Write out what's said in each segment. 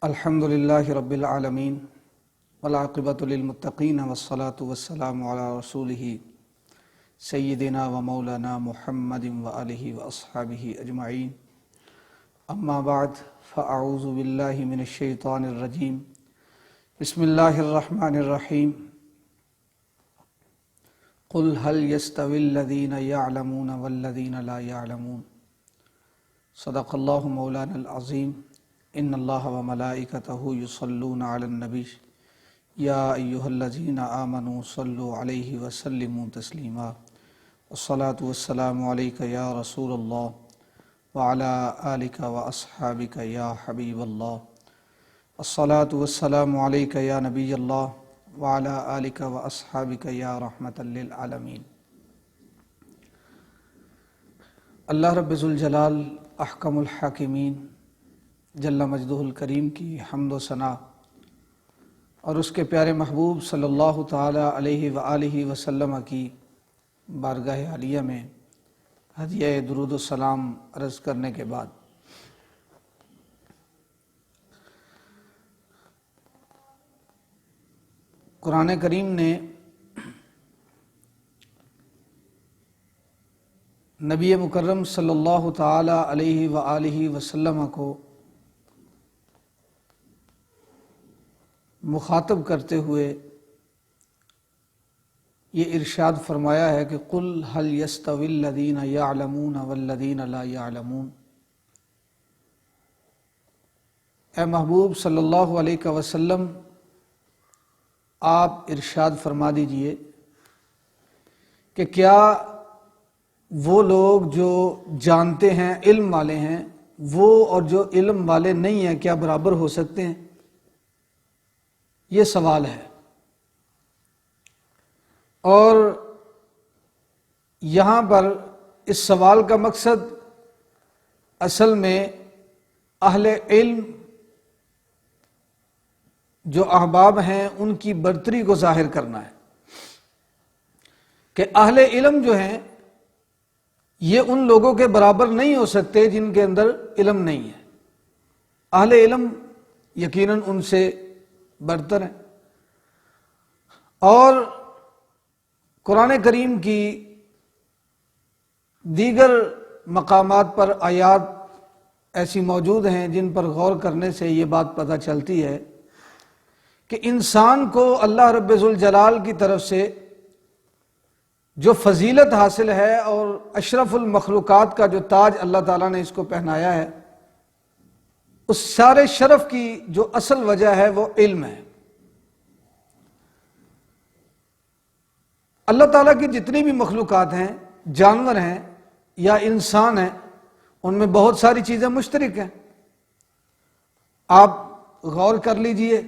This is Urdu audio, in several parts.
الحمد للہ رب العالمین والعاقبۃ للمتقین والصلاة والسلام علی رسولہ سیدنا و مولانا محمد وآلہ واصحابہ اجمعین اما بعد فاعوذ باللہ من الشیطان الرجیم بسم اللہ الرحمن الرحیم قل هل يستوي الذین یعلمون والذین لا یعلمون صدق اللہ مولانا العظیم ان اللہ و ملائکتہ یصلون علی النبی یا ایہا الذین آمنوا صلوا علیہ وسلموا تسلیما والصلاة والسلام علیک یا رسول اللہ وعلی آلک و اصحابک یا حبیب اللہ الصلاة والسلام علیک یا نبی اللہ وعلی آلک و اصحابک یا رحمۃ للعالمین۔ اللہ رب ذوالجلال احکم الحاکمین جل مجدہ الکریم کی حمد و ثنا اور اس کے پیارے محبوب صلی اللہ تعالی علیہ وآلہ وسلم کی بارگاہ عالیہ میں ہدیہ درود و سلام عرض کرنے کے بعد قرآن کریم نے نبی مکرم صلی اللہ تعالی علیہ وآلہ وسلم کو مخاطب کرتے ہوئے یہ ارشاد فرمایا ہے کہ قل هل يستوي الذين يعلمون والذين لا يعلمون۔ اے محبوب صلی اللہ علیہ وسلم، آپ ارشاد فرما دیجئے کہ کیا وہ لوگ جو جانتے ہیں، علم والے ہیں، وہ اور جو علم والے نہیں ہیں کیا برابر ہو سکتے ہیں؟ یہ سوال ہے، اور یہاں پر اس سوال کا مقصد اصل میں اہل علم جو احباب ہیں ان کی برتری کو ظاہر کرنا ہے کہ اہل علم جو ہیں یہ ان لوگوں کے برابر نہیں ہو سکتے جن کے اندر علم نہیں ہے۔ اہل علم یقیناً ان سے برتر ہیں، اور قرآن کریم کی دیگر مقامات پر آیات ایسی موجود ہیں جن پر غور کرنے سے یہ بات پتہ چلتی ہے کہ انسان کو اللہ رب ذوالجلال کی طرف سے جو فضیلت حاصل ہے اور اشرف المخلوقات کا جو تاج اللہ تعالیٰ نے اس کو پہنایا ہے، اس سارے شرف کی جو اصل وجہ ہے وہ علم ہے۔ اللہ تعالیٰ کی جتنی بھی مخلوقات ہیں، جانور ہیں یا انسان ہیں، ان میں بہت ساری چیزیں مشترک ہیں۔ آپ غور کر لیجئے،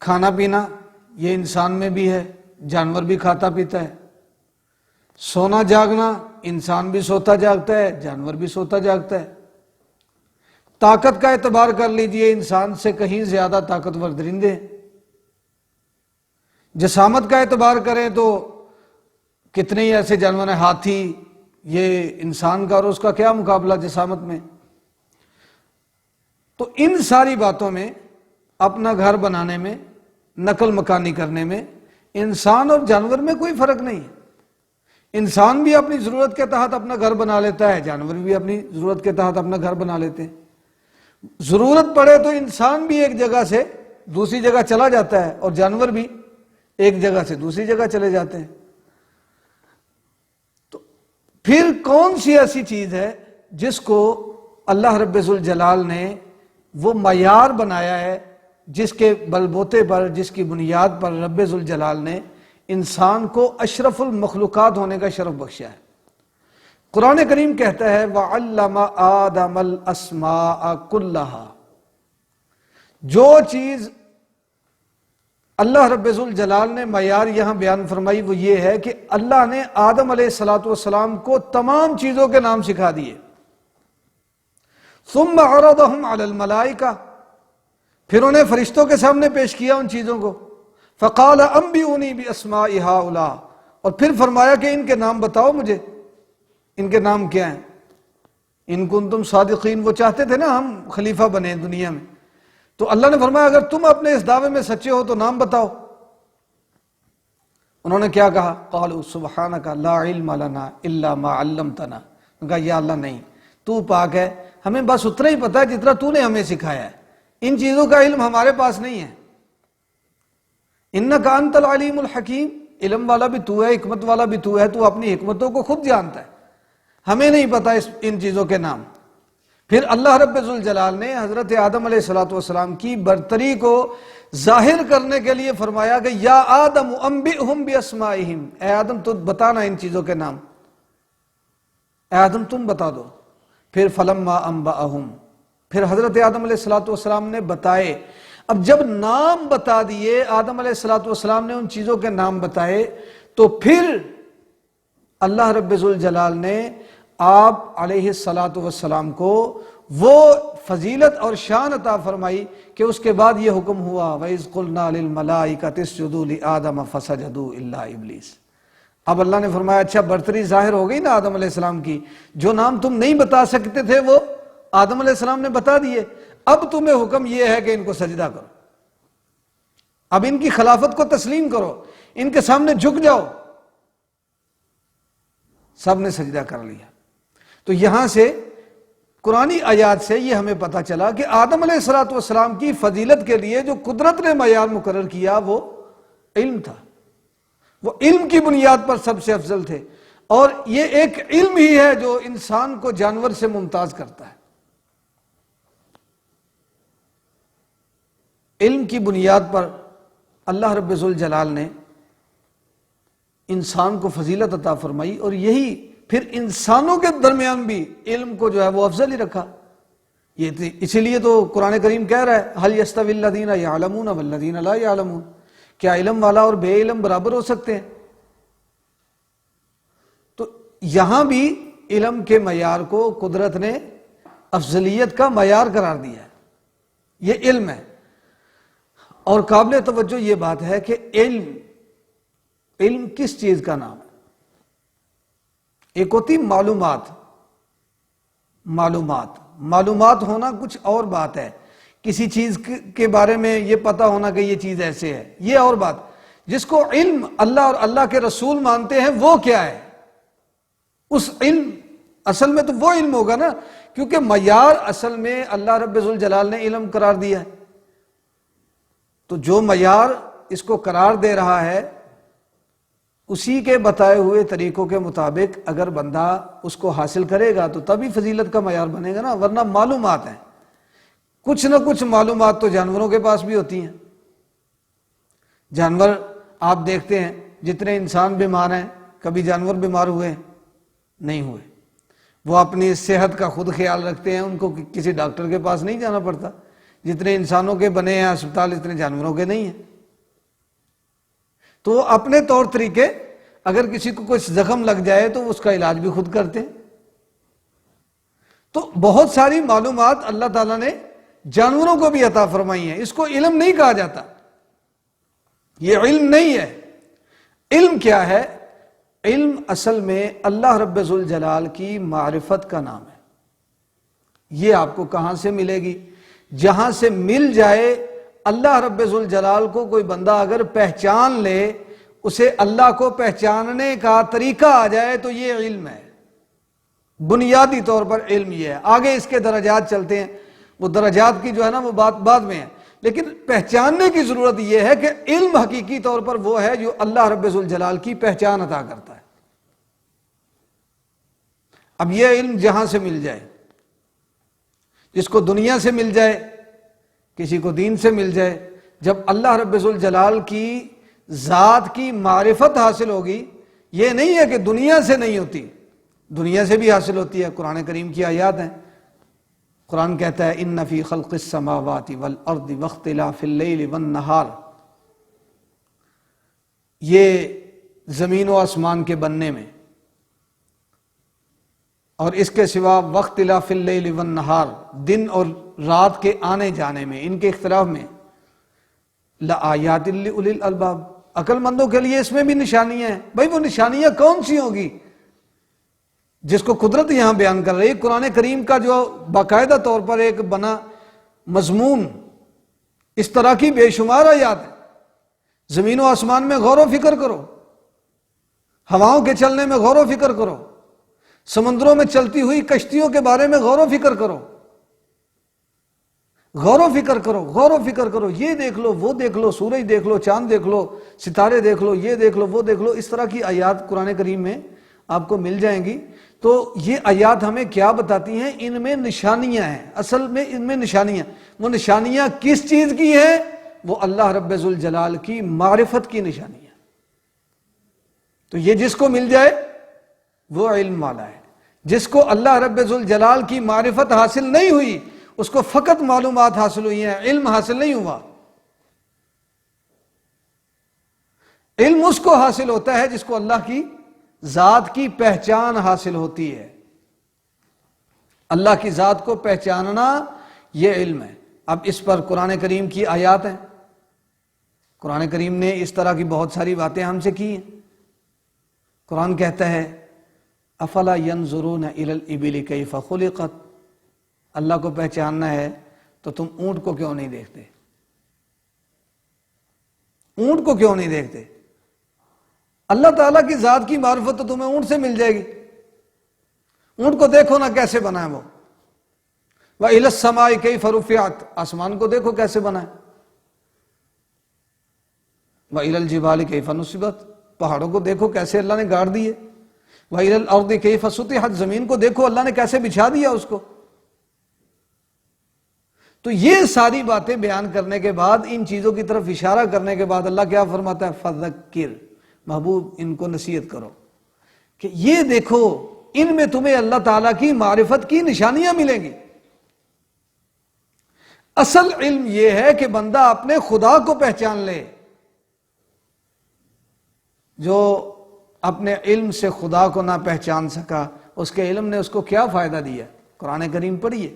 کھانا پینا یہ انسان میں بھی ہے، جانور بھی کھاتا پیتا ہے۔ سونا جاگنا، انسان بھی سوتا جاگتا ہے، جانور بھی سوتا جاگتا ہے۔ طاقت کا اعتبار کر لیجئے، انسان سے کہیں زیادہ طاقتور درندے ہیں۔ جسامت کا اعتبار کریں تو کتنے ہی ایسے جانور ہیں، ہاتھی، یہ انسان کا اور اس کا کیا مقابلہ جسامت میں۔ تو ان ساری باتوں میں، اپنا گھر بنانے میں، نقل مکانی کرنے میں، انسان اور جانور میں کوئی فرق نہیں ہے۔ انسان بھی اپنی ضرورت کے تحت اپنا گھر بنا لیتا ہے، جانور بھی اپنی ضرورت کے تحت اپنا گھر بنا لیتے ہیں۔ ضرورت پڑے تو انسان بھی ایک جگہ سے دوسری جگہ چلا جاتا ہے، اور جانور بھی ایک جگہ سے دوسری جگہ چلے جاتے ہیں۔ تو پھر کون سی ایسی چیز ہے جس کو اللہ رب ذوالجلال نے وہ معیار بنایا ہے، جس کے بلبوتے پر، جس کی بنیاد پر رب ذوالجلال نے انسان کو اشرف المخلوقات ہونے کا شرف بخشا ہے؟ قرآن کریم کہتا ہے وَعَلَّمَ آدَمَ الْأَسْمَاءَ كُلَّهَا۔ جو چیز اللہ رب ذوالجلال نے معیار یہاں بیان فرمائی وہ یہ ہے کہ اللہ نے آدم علیہ السلام کو تمام چیزوں کے نام سکھا دیے۔ ثُمَّ عَرَضَهُمْ عَلَى الْمَلَائِكَةِ، پھر انہیں فرشتوں کے سامنے پیش کیا ان چیزوں کو۔ فَقَالَ أَنبِئُونِي بِأَسْمَاءِ هَؤُلَاءِ، اور پھر فرمایا کہ ان کے نام بتاؤ مجھے، ان کے نام کیا ہیں؟ ان کنتم صادقین، وہ چاہتے تھے نا ہم خلیفہ بنے دنیا میں، تو اللہ نے فرمایا اگر تم اپنے اس دعوے میں سچے ہو تو نام بتاؤ۔ انہوں نے کیا کہا؟ قالوا سبحانک لا علم لنا الا ما علمتنا، انہوں نے کہا یا اللہ نہیں، تو پاک ہے، ہمیں بس اتنا ہی پتا ہے جتنا تو نے ہمیں سکھایا ہے، ان چیزوں کا علم ہمارے پاس نہیں ہے۔ انک انت العلیم الحکیم، علم والا بھی تو ہے، حکمت والا بھی تو ہے، تو اپنی حکمتوں کو خود جانتا ہے، ہمیں نہیں پتا ان چیزوں کے نام۔ پھر اللہ رب ذوالجلال نے حضرت آدم علیہ الصلوۃ والسلام کی برتری کو ظاہر کرنے کے لیے فرمایا کہ یا آدم انبئہم باسمائہم، اے آدم تو بتانا ان چیزوں کے نام، اے آدم تم بتا دو۔ پھر فلما انبأہم، پھر حضرت آدم علیہ الصلوۃ والسلام نے بتائے۔ اب جب نام بتا دیے، آدم علیہ الصلوۃ والسلام نے ان چیزوں کے نام بتائے، تو پھر اللہ رب ذوالجلال نے آپ علیہ الصلوۃ والسلام کو وہ فضیلت اور شان عطا فرمائی کہ اس کے بعد یہ حکم ہوا وَإِذْ قُلْنَا لِلْمَلَائِكَةِ اسْجُدُوا لِآدَمَ فَسَجَدُوا إِلَّا إِبْلِيسَ۔ اب اللہ نے فرمایا اچھا برتری ظاہر ہو گئی نا آدم علیہ السلام کی، جو نام تم نہیں بتا سکتے تھے وہ آدم علیہ السلام نے بتا دیے، اب تمہیں حکم یہ ہے کہ ان کو سجدہ کرو، اب ان کی خلافت کو تسلیم کرو، ان کے سامنے جھک جاؤ۔ سب نے سجدہ کر لیا۔ تو یہاں سے قرآنی آیات سے یہ ہمیں پتہ چلا کہ آدم علیہ الصلوۃ والسلام کی فضیلت کے لیے جو قدرت نے معیار مقرر کیا وہ علم تھا، وہ علم کی بنیاد پر سب سے افضل تھے، اور یہ ایک علم ہی ہے جو انسان کو جانور سے ممتاز کرتا ہے۔ علم کی بنیاد پر اللہ رب ذوالجلال نے انسان کو فضیلت عطا فرمائی، اور یہی پھر انسانوں کے درمیان بھی علم کو جو ہے وہ افضل ہی رکھا۔ اسی لیے تو قرآن کریم کہہ رہا ہے هل يستوي الذين يعلمون والذين لا يعلمون، کیا علم والا اور بے علم برابر ہو سکتے ہیں؟ تو یہاں بھی علم کے معیار کو قدرت نے افضلیت کا معیار قرار دیا ہے، یہ علم ہے۔ اور قابل توجہ یہ بات ہے کہ علم کس چیز کا نام ہے؟ ایک ہوتی معلومات ہونا کچھ اور بات ہے، کسی چیز کے بارے میں یہ پتہ ہونا کہ یہ چیز ایسے ہے، یہ اور بات۔ جس کو علم اللہ اور اللہ کے رسول مانتے ہیں وہ کیا ہے؟ اس علم اصل میں تو وہ علم ہوگا نا، کیونکہ معیار اصل میں اللہ رب ذوالجلال نے علم قرار دیا ہے۔ تو جو معیار اس کو قرار دے رہا ہے اسی کے بتائے ہوئے طریقوں کے مطابق اگر بندہ اس کو حاصل کرے گا تو تبھی فضیلت کا معیار بنے گا نا، ورنہ معلومات ہیں، کچھ نہ کچھ معلومات تو جانوروں کے پاس بھی ہوتی ہیں۔ جانور آپ دیکھتے ہیں جتنے انسان بیمار ہیں، کبھی جانور بیمار ہوئے ہیں؟ نہیں ہوئے۔ وہ اپنی صحت کا خود خیال رکھتے ہیں، ان کو کسی ڈاکٹر کے پاس نہیں جانا پڑتا۔ جتنے انسانوں کے بنے ہیں ہسپتال اتنے جانوروں کے نہیں ہیں۔ تو اپنے طور طریقے، اگر کسی کو کچھ زخم لگ جائے تو اس کا علاج بھی خود کرتے ہیں۔ تو بہت ساری معلومات اللہ تعالیٰ نے جانوروں کو بھی عطا فرمائی ہیں، اس کو علم نہیں کہا جاتا، یہ علم نہیں ہے۔ علم کیا ہے؟ علم اصل میں اللہ رب ذوالجلال کی معرفت کا نام ہے۔ یہ آپ کو کہاں سے ملے گی؟ جہاں سے مل جائے اللہ رب ذوالجلال کو کوئی بندہ اگر پہچان لے، اسے اللہ کو پہچاننے کا طریقہ آ جائے تو یہ علم ہے۔ بنیادی طور پر علم یہ ہے، آگے اس کے درجات چلتے ہیں، وہ درجات کی جو ہے نا وہ بات بعد میں ہے، لیکن پہچاننے کی ضرورت یہ ہے کہ علم حقیقی طور پر وہ ہے جو اللہ رب ذوالجلال کی پہچان عطا کرتا ہے۔ اب یہ علم جہاں سے مل جائے، جس کو دنیا سے مل جائے، کسی کو دین سے مل جائے، جب اللہ رب ذوالجلال کی ذات کی معرفت حاصل ہوگی، یہ نہیں ہے کہ دنیا سے نہیں ہوتی، دنیا سے بھی حاصل ہوتی ہے۔ قرآن کریم کی آیات ہیں، قرآن کہتا ہے ان فی خلق السماوات والارض واختلاف اللیل والنہار، یہ زمین و آسمان کے بننے میں اور اس کے سوا واختلاف اللیل والنہار، دن اور رات کے آنے جانے میں، ان کے اختلاف میں، لآیات لأولی الالباب، عقل مندوں کے لیے اس میں بھی نشانیاں ہیں۔ بھائی وہ نشانیاں کون سی ہوں گی؟ جس کو قدرت یہاں بیان کر رہی ہے، قرآن کریم کا جو باقاعدہ طور پر ایک بنا مضمون، اس طرح کی بے شمار آیات ہیں۔ زمین و آسمان میں غور و فکر کرو، ہواؤں کے چلنے میں غور و فکر کرو، سمندروں میں چلتی ہوئی کشتیوں کے بارے میں غور و فکر کرو، غور و فکر کرو، غور و فکر کرو، یہ دیکھ لو، وہ دیکھ لو، سورج دیکھ لو، چاند دیکھ لو، ستارے دیکھ لو، یہ دیکھ لو، وہ دیکھ لو۔ اس طرح کی آیات قرآن کریم میں آپ کو مل جائیں گی۔ تو یہ آیات ہمیں کیا بتاتی ہیں؟ ان میں نشانیاں ہیں، اصل میں ان میں نشانیاں۔ وہ نشانیاں کس چیز کی ہیں؟ وہ اللہ رب ذوالجلال کی معرفت کی نشانیاں۔ تو یہ جس کو مل جائے وہ علم والا ہے۔ جس کو اللہ رب ذوالجلال کی معرفت حاصل نہیں ہوئی، اس کو فقط معلومات حاصل ہوئی ہیں، علم حاصل نہیں ہوا۔ علم اس کو حاصل ہوتا ہے جس کو اللہ کی ذات کی پہچان حاصل ہوتی ہے۔ اللہ کی ذات کو پہچاننا یہ علم ہے۔ اب اس پر قرآن کریم کی آیات ہیں۔ قرآن کریم نے اس طرح کی بہت ساری باتیں ہم سے کی ہیں۔ قرآن کہتا ہے افلا ینظرون الی الابل کیف خلقت، اللہ کو پہچاننا ہے تو تم اونٹ کو کیوں نہیں دیکھتے؟ اونٹ کو کیوں نہیں دیکھتے؟ اللہ تعالیٰ کی ذات کی معرفت تو تمہیں اونٹ سے مل جائے گی۔ اونٹ کو دیکھو نا کیسے بنا ہے وہ۔ وَإِلَى السَّمَاءِ كَيْفَ رُفِعَتْ، آسمان کو دیکھو کیسے بنا ہے۔ وَإِلَى الْجِبَالِ كَيْفَ نُصِبَتْ، پہاڑوں کو دیکھو کیسے اللہ نے گاڑ دیے۔ وَإِلَى الْأَرْضِ كَيْفَ سُطِحَتْ، زمین کو دیکھو اللہ نے کیسے بچھا دیا اس کو۔ تو یہ ساری باتیں بیان کرنے کے بعد، ان چیزوں کی طرف اشارہ کرنے کے بعد اللہ کیا فرماتا ہے؟ فَذَكِّرْ، محبوب ان کو نصیحت کرو کہ یہ دیکھو ان میں تمہیں اللہ تعالیٰ کی معرفت کی نشانیاں ملیں گی۔ اصل علم یہ ہے کہ بندہ اپنے خدا کو پہچان لے۔ جو اپنے علم سے خدا کو نہ پہچان سکا، اس کے علم نے اس کو کیا فائدہ دیا؟ قرآن کریم پڑھیے،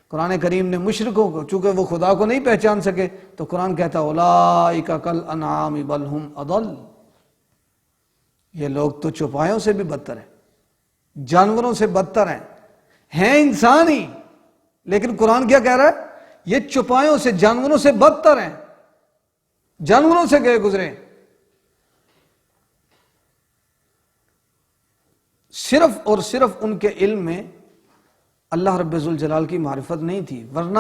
قرآن کریم نے مشرکوں کو، چونکہ وہ خدا کو نہیں پہچان سکے تو قرآن کہتا اولئک کالانعام بل ھم اضل، یہ لوگ تو چوپایوں سے بھی بدتر ہیں، جانوروں سے بدتر ہیں انسان ہی، لیکن قرآن کیا کہہ رہا ہے؟ یہ چوپایوں سے، جانوروں سے بدتر ہیں، جانوروں سے گئے گزرے۔ صرف اور صرف ان کے علم میں اللہ رب ذوالجلال کی معرفت نہیں تھی، ورنہ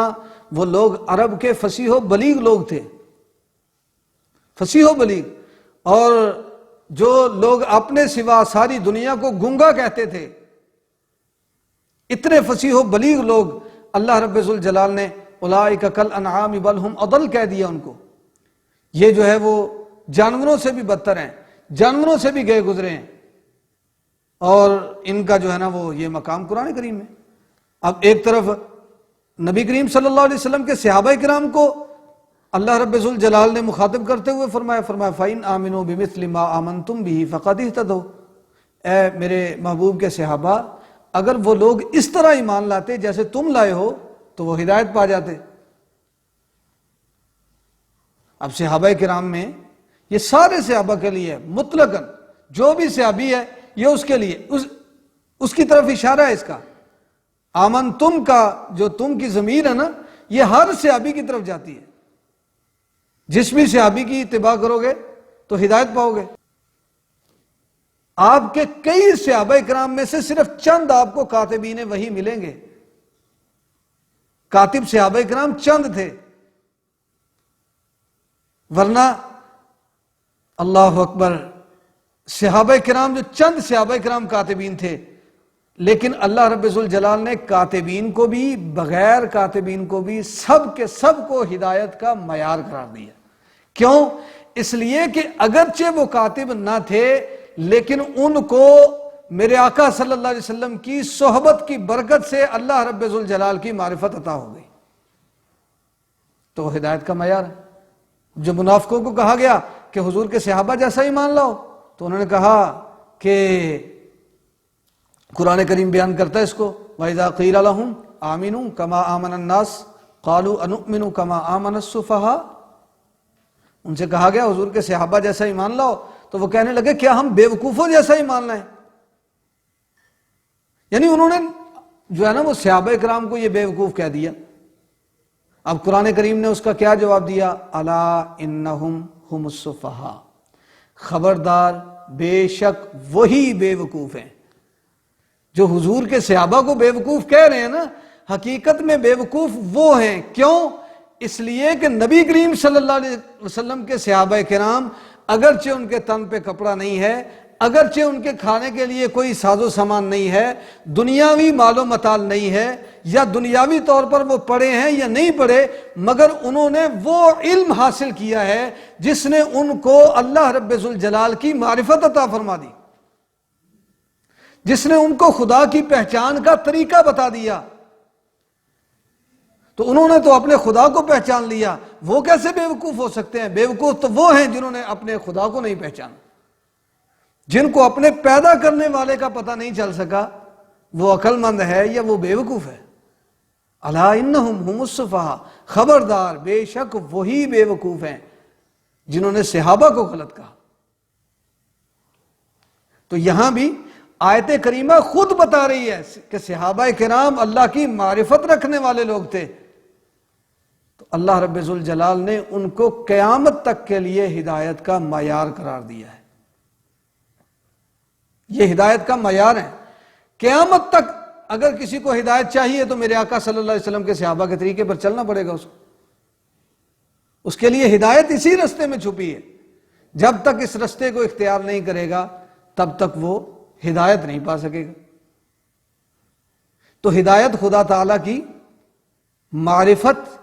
وہ لوگ عرب کے فصیح و بلیغ لوگ تھے، فصیح و بلیغ، اور جو لوگ اپنے سوا ساری دنیا کو گنگا کہتے تھے، اتنے فصیح و بلیغ لوگ اللہ رب ذوالجلال نے اولئک کالانعام بل ھم اضل کہہ دیا ان کو۔ یہ جو ہے وہ جانوروں سے بھی بدتر ہیں، جانوروں سے بھی گئے گزرے ہیں، اور ان کا جو ہے نا وہ یہ مقام قرآن کریم میں۔ اب ایک طرف نبی کریم صلی اللہ علیہ وسلم کے صحابہ کرام کو اللہ رب ذوالجلال نے مخاطب کرتے ہوئے فرمایا فَإِنْ آمِنُوا بِمِثْلِ مَا آمَنْتُمْ بِهِ فَقَدِ اهْتَدَوْا، اے میرے محبوب کے صحابہ، اگر وہ لوگ اس طرح ایمان لاتے جیسے تم لائے ہو تو وہ ہدایت پا جاتے۔ اب صحابہ کرام میں یہ سارے صحابہ کے لیے مطلقاً، جو بھی صحابی ہے یہ اس کے لیے اس کی طرف اشارہ ہے۔ اس کا آمن تم کا جو تم کی ضمیر ہے نا، یہ ہر صحابی کی طرف جاتی ہے۔ جس بھی صحابی کی اتباع کرو گے تو ہدایت پاؤ گے۔ آپ کے کئی صحابہ کرام میں سے صرف چند آپ کو کاتبین وحی ملیں گے۔ کاتب صحابہ کرام چند تھے، ورنہ اللہ اکبر، صحابہ کرام جو چند صحابہ کرام کاتبین تھے، لیکن اللہ رب ذوالجلال نے کاتبین کو بھی، بغیر کاتبین کو بھی، سب کے سب کو ہدایت کا معیار قرار دیا۔ کیوں؟ اس لیے کہ اگرچہ وہ کاتب نہ تھے، لیکن ان کو میرے آقا صلی اللہ علیہ وسلم کی صحبت کی برکت سے اللہ رب ذوالجلال کی معرفت عطا ہو گئی، تو ہدایت کا معیار ہے۔ جو منافقوں کو کہا گیا کہ حضور کے صحابہ جیسا ہی مان لاؤ، تو انہوں نے کہا کہ قرآن کریم بیان کرتا ہے اس کو وَإِذَا قِيلَ لَهُمْ آمِنُوا كَمَا آمَنَ النَّاسُ قَالُوا أَنُؤْمِنُ كَمَا آمَنَ السُّفَهَاءُ، ان سے کہا گیا حضور کے صحابہ جیسا ایمان لاؤ، تو وہ کہنے لگے کیا ہم بے وقوفوں جیسا ایمان لائیں؟ یعنی انہوں نے جو ہے نا وہ صحابہ کرام کو یہ بیوقوف کہہ دیا. اب قرآن کریم نے اس کا کیا جواب دیا؟ الا انہم ہم السفہاء، خبردار بے شک وہی بیوقوف ہیں. جو حضور کے صحابہ کو بیوقوف کہہ رہے ہیں نا، حقیقت میں بیوقوف وہ ہیں. کیوں؟ اس لیے کہ نبی کریم صلی اللہ علیہ وسلم کے صحابہ کرام اگرچہ ان کے تن پہ کپڑا نہیں ہے، اگرچہ ان کے کھانے کے لیے کوئی ساز و سامان نہیں ہے، دنیاوی مال و متال نہیں ہے، یا دنیاوی طور پر وہ پڑھے ہیں یا نہیں پڑھے، مگر انہوں نے وہ علم حاصل کیا ہے جس نے ان کو اللہ رب ذوالجلال کی معرفت عطا فرما دی، جس نے ان کو خدا کی پہچان کا طریقہ بتا دیا. تو انہوں نے تو اپنے خدا کو پہچان لیا. وہ کیسے بیوقوف ہو سکتے ہیں؟ بیوقوف تو وہ ہیں جنہوں نے اپنے خدا کو نہیں پہچانا. جن کو اپنے پیدا کرنے والے کا پتہ نہیں چل سکا، وہ عقل مند ہے یا وہ بیوقوف ہے؟ الا انہم ہم السفہاء، خبردار بے شک وہی بیوقوف ہیں جنہوں نے صحابہ کو غلط کہا. تو یہاں بھی آیت کریمہ خود بتا رہی ہے کہ صحابہ کرام اللہ کی معرفت رکھنے والے لوگ تھے، تو اللہ رب ذوالجلال نے ان کو قیامت تک کے لیے ہدایت کا معیار قرار دیا ہے. یہ ہدایت کا معیار ہے. قیامت تک اگر کسی کو ہدایت چاہیے تو میرے آقا صلی اللہ علیہ وسلم کے صحابہ کے طریقے پر چلنا پڑے گا. اس کے لیے ہدایت اسی رستے میں چھپی ہے. جب تک اس رستے کو اختیار نہیں کرے گا تب تک وہ ہدایت نہیں پا سکے گا. تو ہدایت خدا تعالی کی معرفت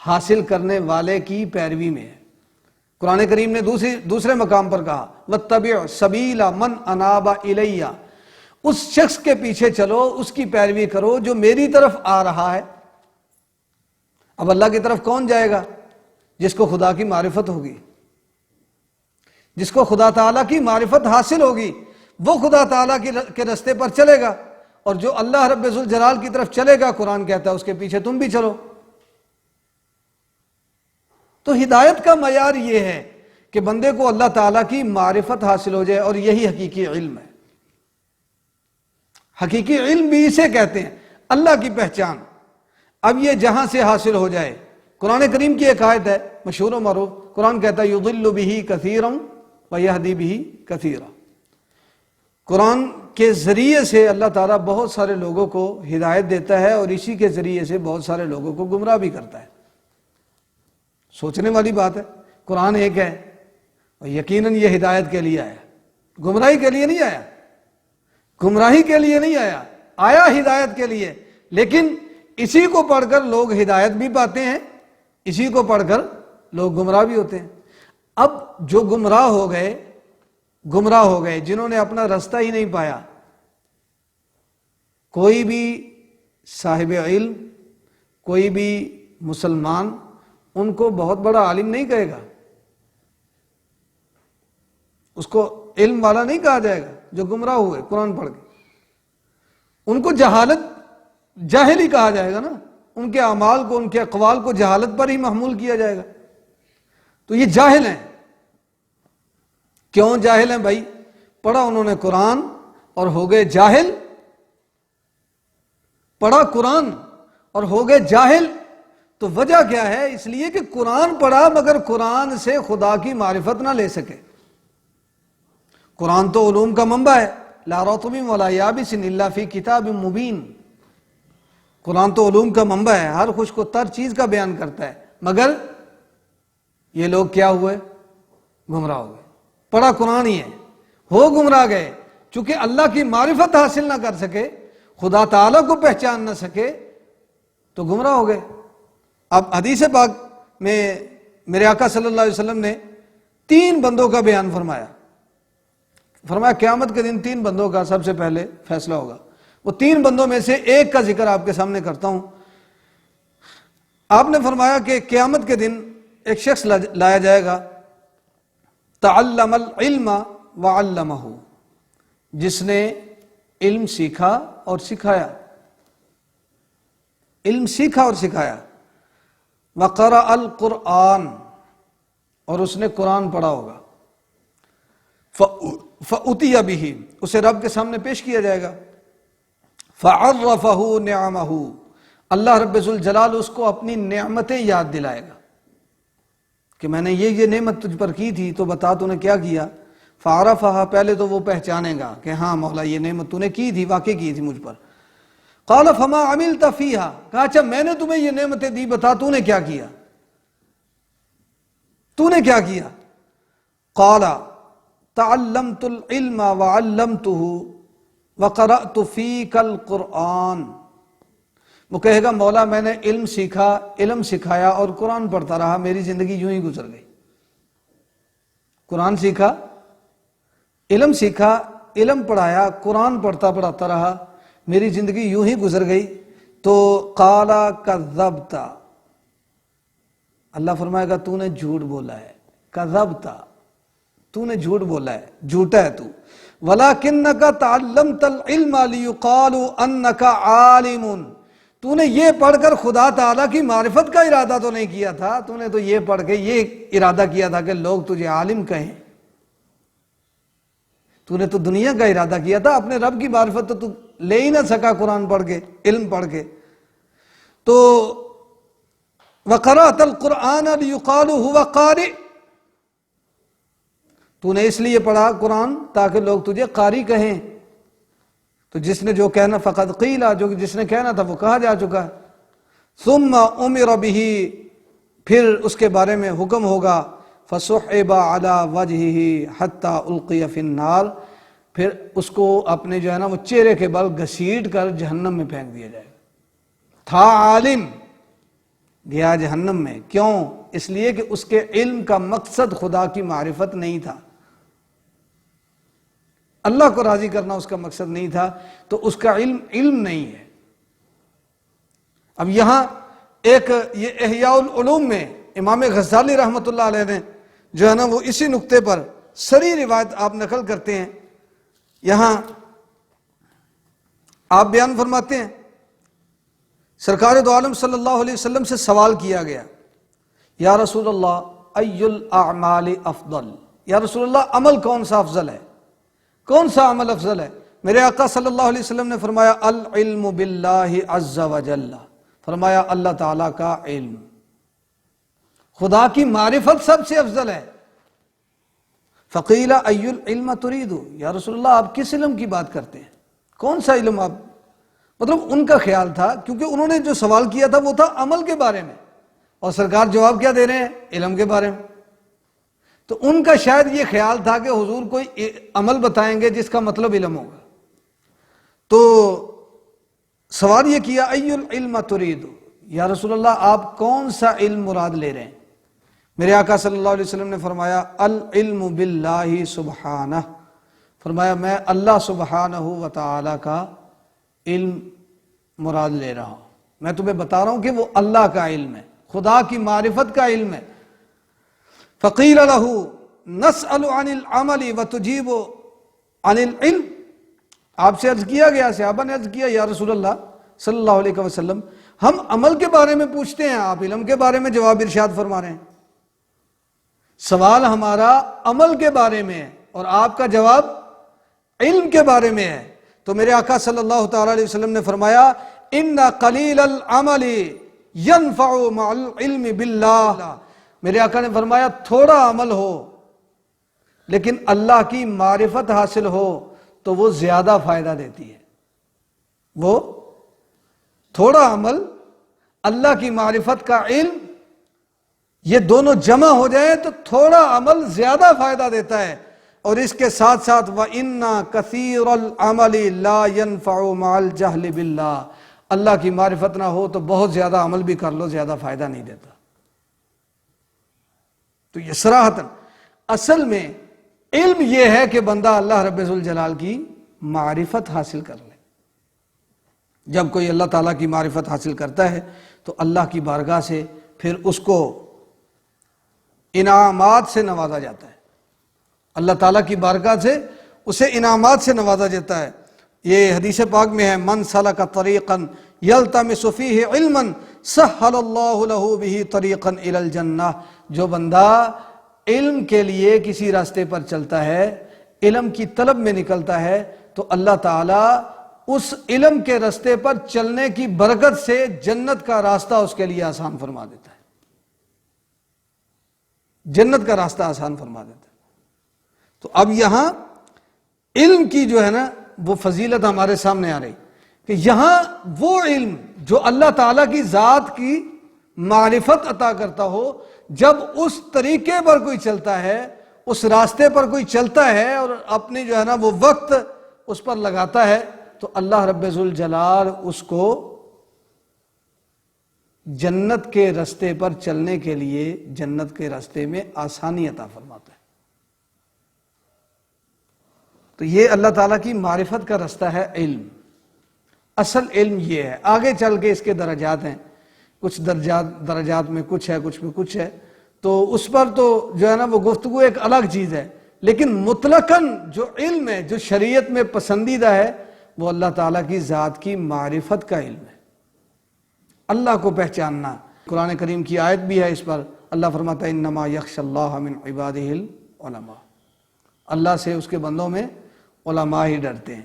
حاصل کرنے والے کی پیروی میں ہے. قرآن کریم نے دوسرے مقام پر کہا وَاتَّبِعْ سَبِيلَ مَنْ أَنَابَ إِلَيَّ، اس شخص کے پیچھے چلو، اس کی پیروی کرو جو میری طرف آ رہا ہے. اب اللہ کی طرف کون جائے گا؟ جس کو خدا کی معرفت ہوگی، جس کو خدا تعالیٰ کی معرفت حاصل ہوگی، وہ خدا تعالیٰ کے رستے پر چلے گا. اور جو اللہ رب ذوالجلال کی طرف چلے گا، قرآن کہتا ہے اس کے پیچھے تم بھی چلو. تو ہدایت کا معیار یہ ہے کہ بندے کو اللہ تعالیٰ کی معرفت حاصل ہو جائے، اور یہی حقیقی علم ہے. حقیقی علم بھی اسے کہتے ہیں، اللہ کی پہچان. اب یہ جہاں سے حاصل ہو جائے، قرآن کریم کی ایک آیت ہے مشہور و معروف، قرآن کہتا ہے یضل بہ کثیرا ویہدی بہ کثیرا. قرآن کے ذریعے سے اللہ تعالیٰ بہت سارے لوگوں کو ہدایت دیتا ہے، اور اسی کے ذریعے سے بہت سارے لوگوں کو گمراہ بھی کرتا ہے. سوچنے والی بات ہے. قرآن ایک ہے اور یقیناً یہ ہدایت کے لیے آیا، گمراہی کے لیے نہیں آیا. گمراہی کے لیے نہیں آیا، آیا ہدایت کے لیے. لیکن اسی کو پڑھ کر لوگ ہدایت بھی پاتے ہیں، اسی کو پڑھ کر لوگ گمراہ بھی ہوتے ہیں. اب جو گمراہ ہو گئے جنہوں نے اپنا رستہ ہی نہیں پایا، کوئی بھی صاحب علم، کوئی بھی مسلمان ان کو بہت بڑا عالم نہیں کہے گا، اس کو علم والا نہیں کہا جائے گا. جو گمراہ ہوئے قرآن پڑھ کے، ان کو جاہل ہی کہا جائے گا نا. ان کے اعمال کو، ان کے اقوال کو جہالت پر ہی محمول کیا جائے گا. تو یہ جاہل ہیں. کیوں جاہل ہیں بھائی؟ پڑھا انہوں نے قرآن اور ہو گئے جاہل. پڑھا قرآن اور ہو گئے جاہل. تو وجہ کیا ہے؟ اس لیے کہ قرآن پڑھا مگر قرآن سے خدا کی معرفت نہ لے سکے. قرآن تو علوم کا منبع ہے، لا رطب ولا یابس الا فی کتاب مبین. قرآن تو علوم کا منبع ہے، ہر خشک و تر چیز کا بیان کرتا ہے. مگر یہ لوگ کیا ہوئے؟ گمراہ ہو گئے. پڑھا قرآن ہی ہے، ہو گمراہ گئے. چونکہ اللہ کی معرفت حاصل نہ کر سکے، خدا تعالیٰ کو پہچان نہ سکے، تو گمراہ ہو گئے. اب حدیث پاک میں میرے آقا صلی اللہ علیہ وسلم نے 3 بندوں کا بیان فرمایا قیامت کے دن 3 بندوں کا سب سے پہلے فیصلہ ہوگا. وہ 3 بندوں میں سے ایک کا ذکر آپ کے سامنے کرتا ہوں. آپ نے فرمایا کہ قیامت کے دن ایک شخص لایا جائے گا، تعلم العلم وعلمہ، جس نے علم سیکھا اور سکھایا. علم سیکھا اور سکھایا. وقرأ القرآن، اور اس نے قرآن پڑھا ہوگا. فَأُتِيَ بِهِ، اسے رب کے سامنے پیش کیا جائے گا. فَعَرَّفَهُ نِعَمَهُ، اللہ رب ذوالجلال اس کو اپنی نعمتیں یاد دلائے گا کہ میں نے یہ نعمت تجھ پر کی تھی تو بتا تو نے کیا کیا. فَعَرَفَهَا، پہلے تو وہ پہچانے گا کہ ہاں مولا یہ نعمت تو نے کی تھی، واقع کی تھی مجھ پر. قَالَ فَمَا عَمِلْتَ فِيهَا، کہا اچھا میں نے تمہیں یہ نعمتیں دی، بتا تو نے کیا کیا، تو نے کیا کیا. قَالَ تَعَلَّمْتُ الْعِلْمَ وَعَلَّمْتُهُ وَقَرَأْتُ فِيكَ الْقُرْآنَ، وہ کہے گا مولا میں نے علم سیکھا، علم سکھایا اور قرآن پڑھتا رہا، میری زندگی یوں ہی گزر گئی. قرآن سیکھا، علم سیکھا، علم پڑھایا، قرآن پڑھتا پڑھاتا رہا، میری زندگی یوں ہی گزر گئی. تو قَالَ كَذَّبْتَ، اللہ فرمائے گا تو نے جھوٹ بولا ہے. کذبت، تو نے جھوٹ بولا ہے، جھوٹا ہے تو. وَلَكِنَّكَ تَعَلَّمْتَ الْعِلْمَ لِيُقَالُ أَنَّكَ عَالِمٌ، تو نے یہ پڑھ کر خدا تعالیٰ کی معرفت کا ارادہ تو نہیں کیا تھا، تو نے تو یہ پڑھ کے یہ ارادہ کیا تھا کہ لوگ تجھے عالم کہیں. تو نے تو دنیا کا ارادہ کیا تھا، اپنے رب کی معرفت تو لے ہی نہ سکا قرآن پڑھ کے، علم پڑھ کے. تو وَقَرَأْتَ الْقُرْآنَ لِيُقَالُ هُوَ قَارِئٌ، تو نے اس لیے پڑھا قرآن تاکہ لوگ تجھے قاری کہیں. تو جس نے جو کہنا فقد قیل، جو جس نے کہنا تھا وہ کہا جا چکا. ثُمَّ أُمِرَ بِهِ، پھر اس کے بارے میں حکم ہوگا. فَسُحِبَ عَلَى وَجْهِهِ حَتَّى أُلْقِيَ فِي النَّارِ، پھر اس کو اپنے جو ہے نا وہ چہرے کے بل گھسیٹ کر جہنم میں پھینک دیا جائے گا. تھا عالم، گیا جہنم میں. کیوں؟ اس لیے کہ اس کے علم کا مقصد خدا کی معرفت نہیں تھا، اللہ کو راضی کرنا اس کا مقصد نہیں تھا، تو اس کا علم نہیں ہے. اب یہاں ایک یہ احیاء العلوم میں امام غزالی رحمۃ اللہ علیہ نے جو ہے نا وہ اسی نقطے پر سری روایت آپ نقل کرتے ہیں. یہاں آپ بیان فرماتے ہیں سرکار دو عالم صلی اللہ علیہ وسلم سے سوال کیا گیا، یا رسول اللہ ای الاعمال افضل، یا رسول اللہ عمل کون سا افضل ہے، کون سا عمل افضل ہے. میرے آقا صلی اللہ علیہ وسلم نے فرمایا العلم باللہ عز وجل، فرمایا اللہ تعالیٰ کا علم، خدا کی معرفت سب سے افضل ہے. فقیل ای العلم ترید، یا رسول اللہ آپ کس علم کی بات کرتے ہیں، کون سا علم آپ، مطلب ان کا خیال تھا کیونکہ انہوں نے جو سوال کیا تھا وہ تھا عمل کے بارے میں، اور سرکار جواب کیا دے رہے ہیں، علم کے بارے میں. تو ان کا شاید یہ خیال تھا کہ حضور کوئی عمل بتائیں گے جس کا مطلب علم ہوگا. تو سوال یہ کیا ای العلم ترید، یا رسول اللہ آپ کون سا علم مراد لے رہے ہیں. میرے آقا صلی اللہ علیہ وسلم نے فرمایا العلم باللہ سبحانہ، فرمایا میں اللہ سبحانہ و تعالی کا علم مراد لے رہا ہوں، میں تمہیں بتا رہا ہوں کہ وہ اللہ کا علم ہے، خدا کی معرفت کا علم ہے. فقیل له نسأل عن العمل وتجیب عن العلم، آپ سے عرض کیا گیا، صحابہ نے عرض کیا یا رسول اللہ صلی اللہ علیہ وسلم ہم عمل کے بارے میں پوچھتے ہیں، آپ علم کے بارے میں جواب ارشاد فرما رہے ہیں. سوال ہمارا عمل کے بارے میں ہے اور آپ کا جواب علم کے بارے میں ہے. تو میرے آقا صلی اللہ تعالی علیہ وسلم نے فرمایا ان قلیل العمل ينفع مع العلم باللہ، میرے آقا نے فرمایا تھوڑا عمل ہو لیکن اللہ کی معرفت حاصل ہو تو وہ زیادہ فائدہ دیتی ہے. وہ تھوڑا عمل، اللہ کی معرفت کا علم، یہ دونوں جمع ہو جائیں تو تھوڑا عمل زیادہ فائدہ دیتا ہے. اور اس کے ساتھ ساتھ وَإِنَّ كَثِيرَ الْعَمَلِ لَا يَنْفَعُ مَعَ الْجَهْلِ بِاللَّهِ، اللہ کی معرفت نہ ہو تو بہت زیادہ عمل بھی کر لو زیادہ فائدہ نہیں دیتا. تو یہ صراحتاً اصل میں علم یہ ہے کہ بندہ اللہ رب ذوالجلال کی معرفت حاصل کر لے. جب کوئی اللہ تعالیٰ کی معرفت حاصل کرتا ہے تو اللہ کی بارگاہ سے پھر اس کو انعامات سے نوازا جاتا ہے، اللہ تعالیٰ کی بارگاہ سے اسے انعامات سے نوازا جاتا ہے. یہ حدیث پاک میں ہے من سلک طریقا یلتمس فیہ علما سہل اللہ لہ بہ طریقا الی الجنہ، جو بندہ علم کے لیے کسی راستے پر چلتا ہے، علم کی طلب میں نکلتا ہے تو اللہ تعالیٰ اس علم کے راستے پر چلنے کی برکت سے جنت کا راستہ اس کے لیے آسان فرما دیتا ہے، جنت کا راستہ آسان فرما دیتا ہے۔ تو اب یہاں علم کی جو ہے نا وہ فضیلت ہمارے سامنے آ رہی کہ یہاں وہ علم جو اللہ تعالیٰ کی ذات کی معرفت عطا کرتا ہو، جب اس طریقے پر کوئی چلتا ہے، اس راستے پر کوئی چلتا ہے اور اپنی جو ہے نا وہ وقت اس پر لگاتا ہے، تو اللہ رب ذوالجلال اس کو جنت کے راستے پر چلنے کے لیے جنت کے راستے میں آسانی عطا فرماتا ہے۔ تو یہ اللہ تعالیٰ کی معرفت کا راستہ ہے علم۔ اصل علم یہ ہے، آگے چل کے اس کے درجات ہیں، کچھ درجات میں کچھ ہے، کچھ میں کچھ ہے، تو اس پر تو جو ہے نا وہ گفتگو ایک الگ چیز ہے، لیکن مطلقاً جو علم ہے جو شریعت میں پسندیدہ ہے وہ اللہ تعالیٰ کی ذات کی معرفت کا علم ہے، اللہ کو پہچاننا۔ قرآن کریم کی آیت بھی ہے اس پر، اللہ فرماتا ہے انما یخشی اللہ من عبادہ العلماء، اللہ سے اس کے بندوں میں علماء ہی ڈرتے ہیں۔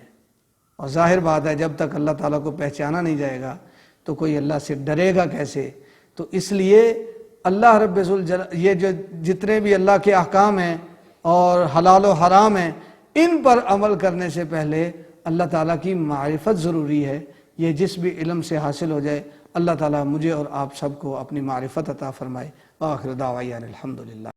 اور ظاہر بات ہے جب تک اللہ تعالیٰ کو پہچانا نہیں جائے گا تو کوئی اللہ سے ڈرے گا کیسے؟ تو اس لیے اللہ رب ذوالجلال یہ جو جتنے بھی اللہ کے احکام ہیں اور حلال و حرام ہیں، ان پر عمل کرنے سے پہلے اللہ تعالیٰ کی معرفت ضروری ہے۔ یہ جس بھی علم سے حاصل ہو جائے، اللہ تعالیٰ مجھے اور آپ سب کو اپنی معرفت عطا فرمائے۔ وآخر دعوانا الحمدللہ۔